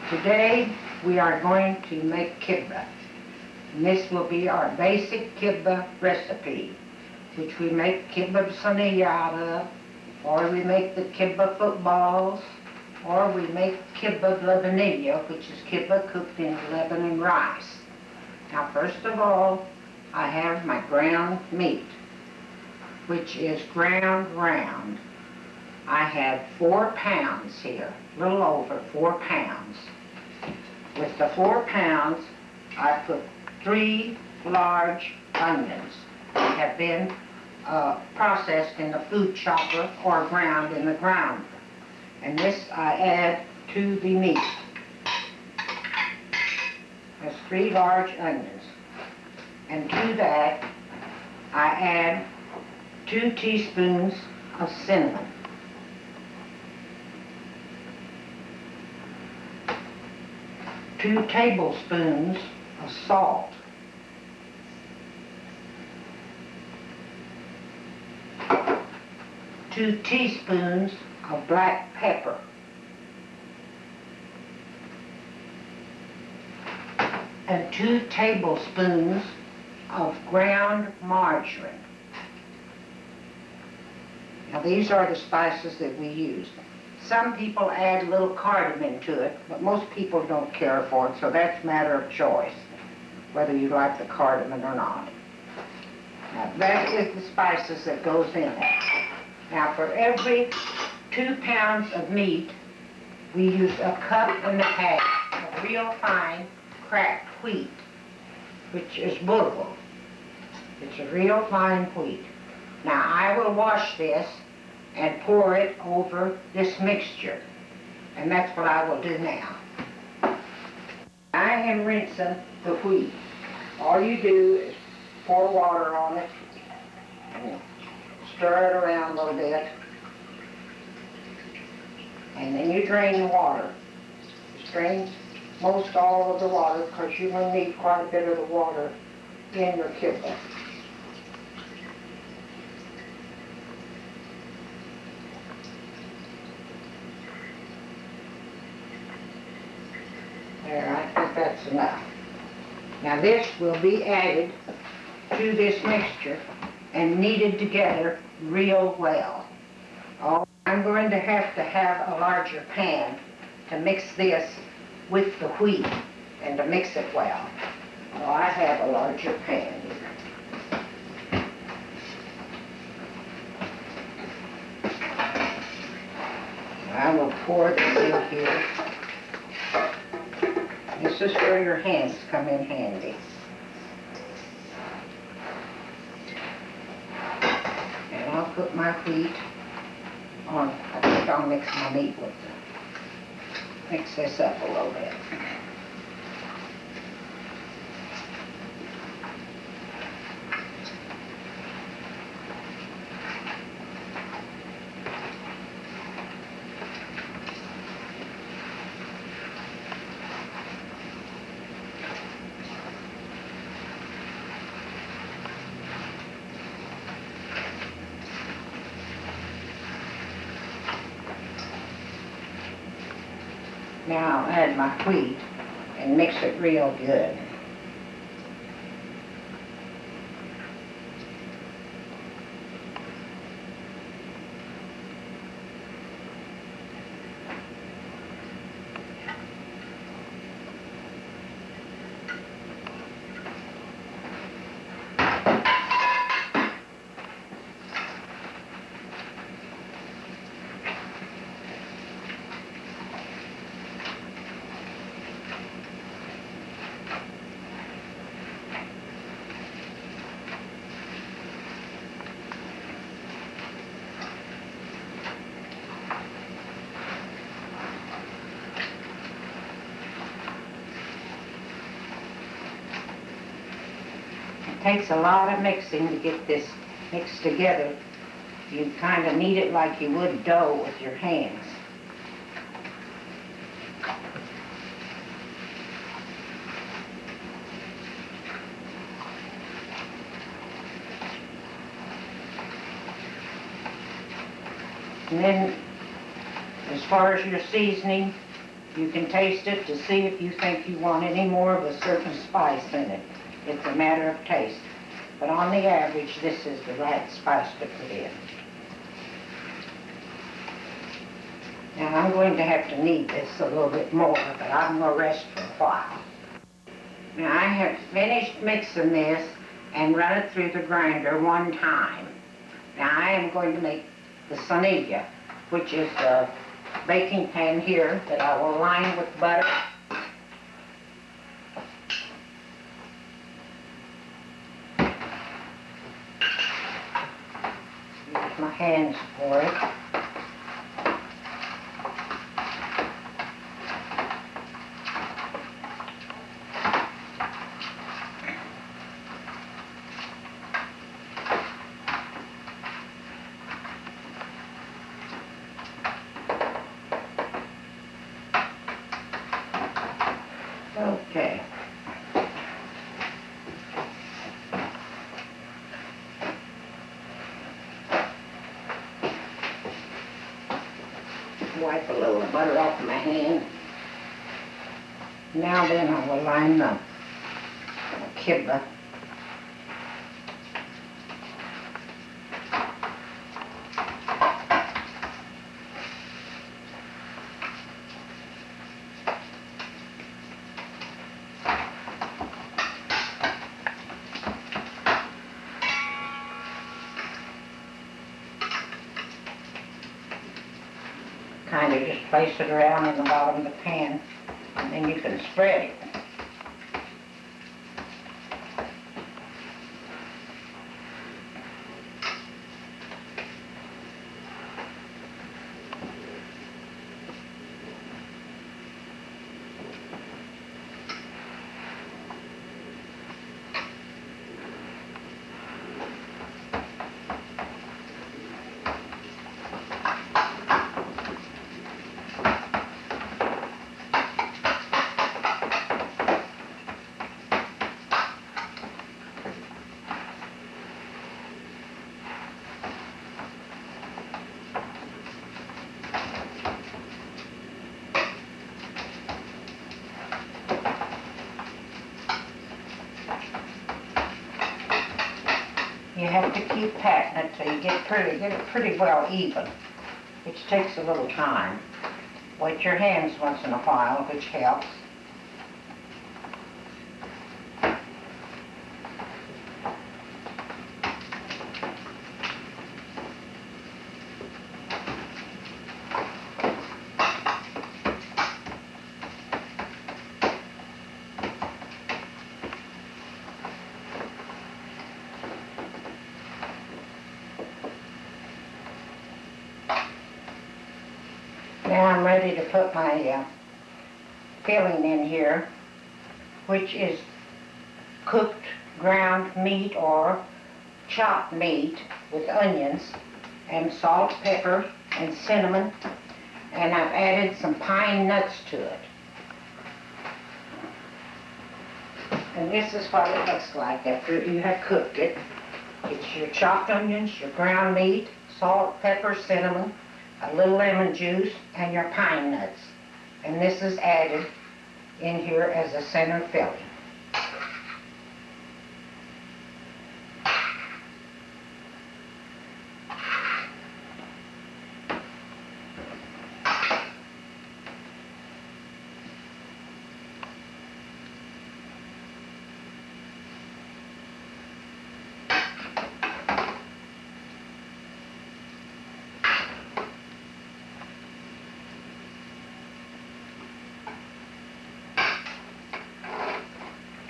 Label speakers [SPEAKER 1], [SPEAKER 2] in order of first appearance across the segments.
[SPEAKER 1] Today we are going to make kibba. And this will be our basic kibba recipe, which we make kibba saniyya out of, or we make the kibba footballs, or we make kibba Lebanese, which is kibba cooked in Lebanon rice. Now first of all, I have my ground meat, which is ground round. I have 4 pounds here, a little over 4 pounds. With the 4 pounds, I put 3 large onions that have been processed in the food chopper or ground in the grinder. And this I add to the meat. That's 3 large onions. And to that, I add 2 teaspoons of cinnamon. 2 tablespoons of salt. 2 teaspoons of black pepper. And 2 tablespoons of ground margarine. Now these are the spices that we use. Some people add a little cardamom to it, but most people don't care for it, so that's a matter of choice, whether you like the cardamom or not. Now that is the spices that goes in it. Now for every 2 pounds of meat, we use 1.5 cups of real fine cracked wheat, which is bulgur. It's a real fine wheat. Now I will wash this and pour it over this mixture. And that's what I will do now. I am rinsing the wheat. All you do is pour water on it and stir it around a little bit. And then you drain the water. You drain most all of the water because you're going to need quite a bit of the water in your kibba. There, I think that's enough. Now this will be added to this mixture and kneaded together real well. I'm going to have a larger pan to mix this with the wheat and to mix it well. So I have a larger pan here. I will pour this in here. This is where your hands come in handy. And I'll put my wheat on. I think I'll mix my meat with it. Mix this up a little bit. Now I'll add my wheat and mix it real good. It takes a lot of mixing to get this mixed together. You kind of knead it like you would dough with your hands. And then, as far as your seasoning, You can taste it to see if you think you want any more of a certain spice in it. It's a matter of taste. But on the average, this is the right spice to put in. Now I'm going to have to knead this a little bit more, but I'm going to rest for a while. Now I have finished mixing this and run it through the grinder one time. Now I am going to make the sonilla, which is the baking pan here that I will line with butter. Use my hands for it. Okay. Wipe a little butter off my hand. Now then I will line the kibba. Kind of just place it around in the bottom of the pan, and then you can spread it. You have to keep patting it till you get it pretty well even, which takes a little time. Wet your hands once in a while, which helps. Now I'm ready to put my filling in here, which is cooked ground meat or chopped meat with onions and salt, pepper, and cinnamon, and I've added some pine nuts to it. And this is what it looks like after you have cooked it. It's your chopped onions, your ground meat, salt, pepper, cinnamon, a little lemon juice, and your pine nuts. And this is added in here as a center filling.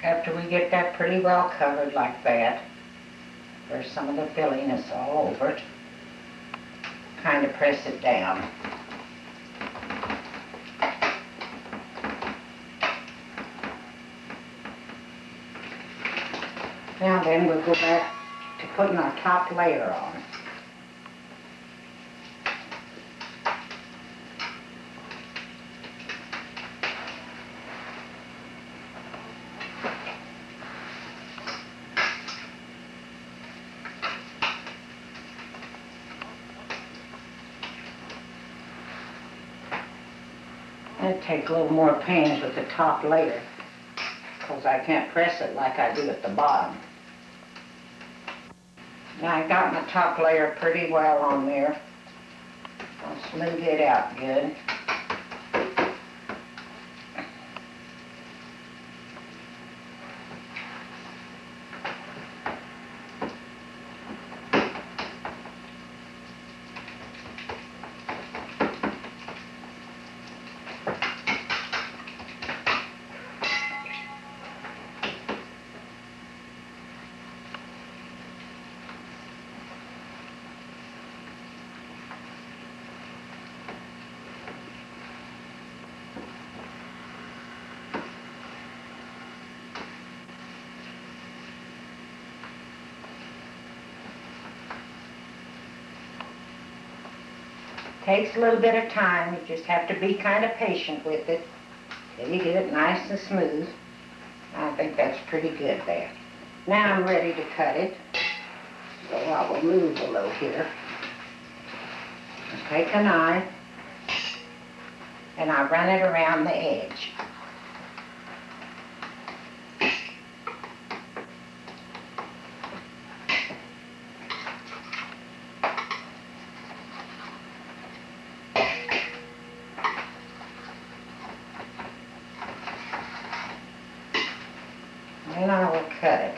[SPEAKER 1] After we get that pretty well covered like that, there's some of the filling that's all over it. Kind of press it down. Now then we'll go back to putting our top layer on. I'd take a little more pains with the top layer because I can't press it like I do at the bottom. Now I got my top layer pretty well on there. I'll smooth it out good. Takes a little bit of time. You just have to be kind of patient with it till you get it nice and smooth. I think that's pretty good there. Now I'm ready to cut it. So I will move a little here. Take a knife and I run it around the edge. And I will cut it.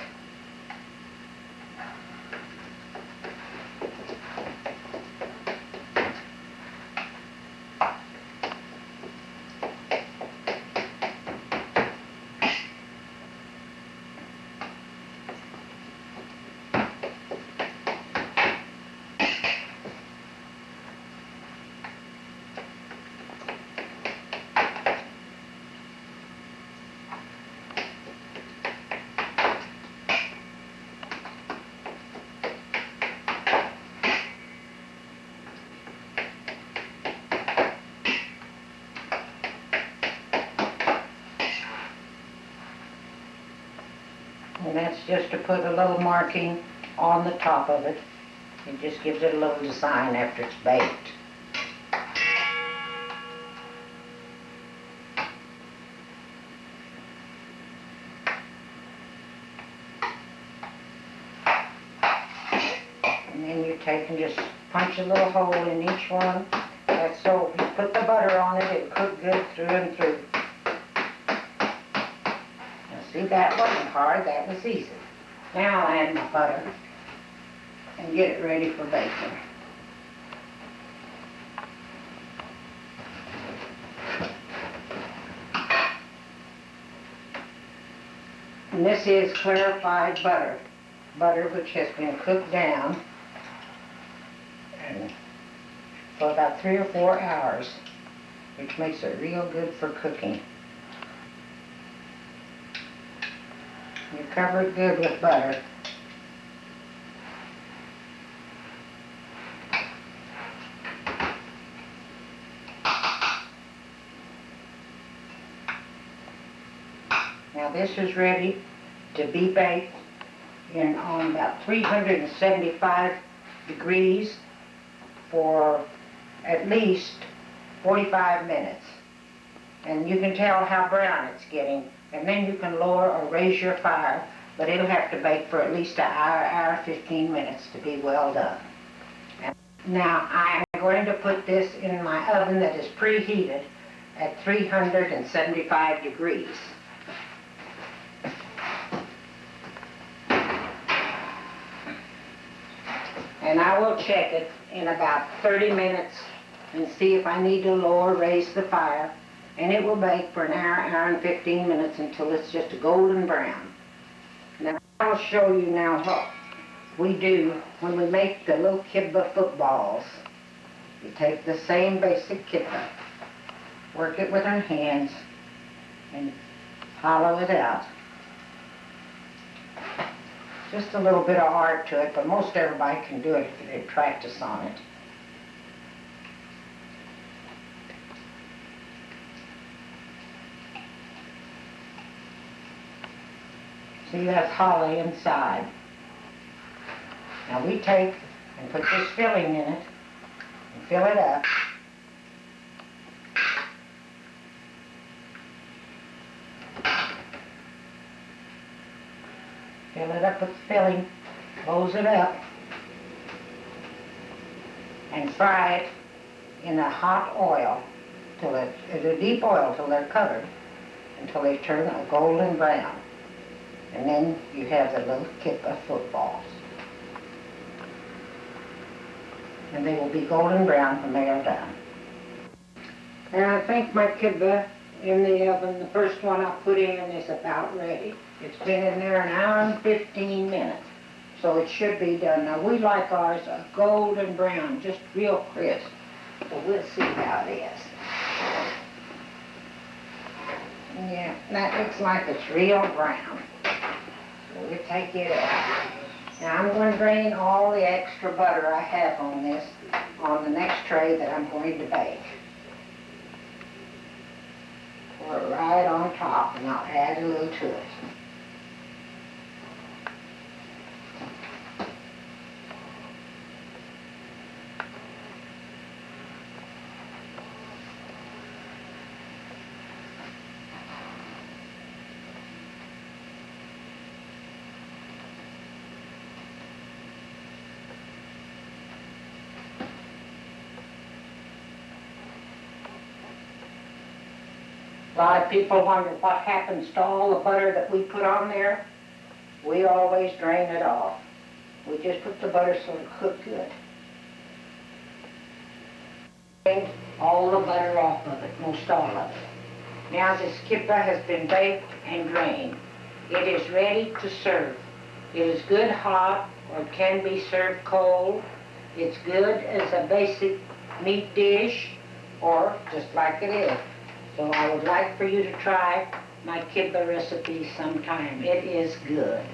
[SPEAKER 1] And that's just to put a little marking on the top of it. It just gives it a little design after it's baked. And then you take and just punch a little hole in each one. That's so if you put the butter on it, it'll cook good through and through. See, that wasn't hard, that was easy. Now I'll add my butter and get it ready for baking. And this is clarified butter. Butter which has been cooked down and for about 3 or 4 hours, which makes it real good for cooking. You cover it good with butter. Now this is ready to be baked on about 375 degrees for at least 45 minutes. And you can tell how brown it's getting. And then you can lower or raise your fire, but it'll have to bake for at least an hour, 15 minutes to be well done. And now I'm going to put this in my oven that is preheated at 375 degrees. And I will check it in about 30 minutes and see if I need to lower or raise the fire. And it will bake for an hour and 15 minutes until it's just a golden brown. Now I'll show you now what we do when we make the little Kibba footballs. We take the same basic Kibba, work it with our hands, and hollow it out. Just a little bit of art to it, but most everybody can do it if they practice on it. See, that's hollow inside. Now we take and put this filling in it and fill it up. Fill it up with filling, close it up, and fry it in a hot oil, in a deep oil till they're covered, until they turn a golden brown. And then you have the little Kibba footballs. And they will be golden brown when they are done. And I think my Kibba in the oven, the first one I put in, is about ready. It's been in there 1 hour and 15 minutes, so it should be done. Now we like ours a golden brown, just real crisp. So we'll see how it is. Yeah, that looks like it's real brown. So we'll take it out. Now I'm going to drain all the extra butter I have on this on the next tray that I'm going to bake. Pour it right on top, and I'll add a little to it. A lot of people wonder what happens to all the butter that we put on there. We always drain it off. We just put the butter so it'll cook good. Drain all the butter off of it, most all of it. Now this Kibba has been baked and drained. It is ready to serve. It is good hot, or it can be served cold. It's good as a basic meat dish, or just like it is. So I would like for you to try my Kibba recipe sometime. It is good.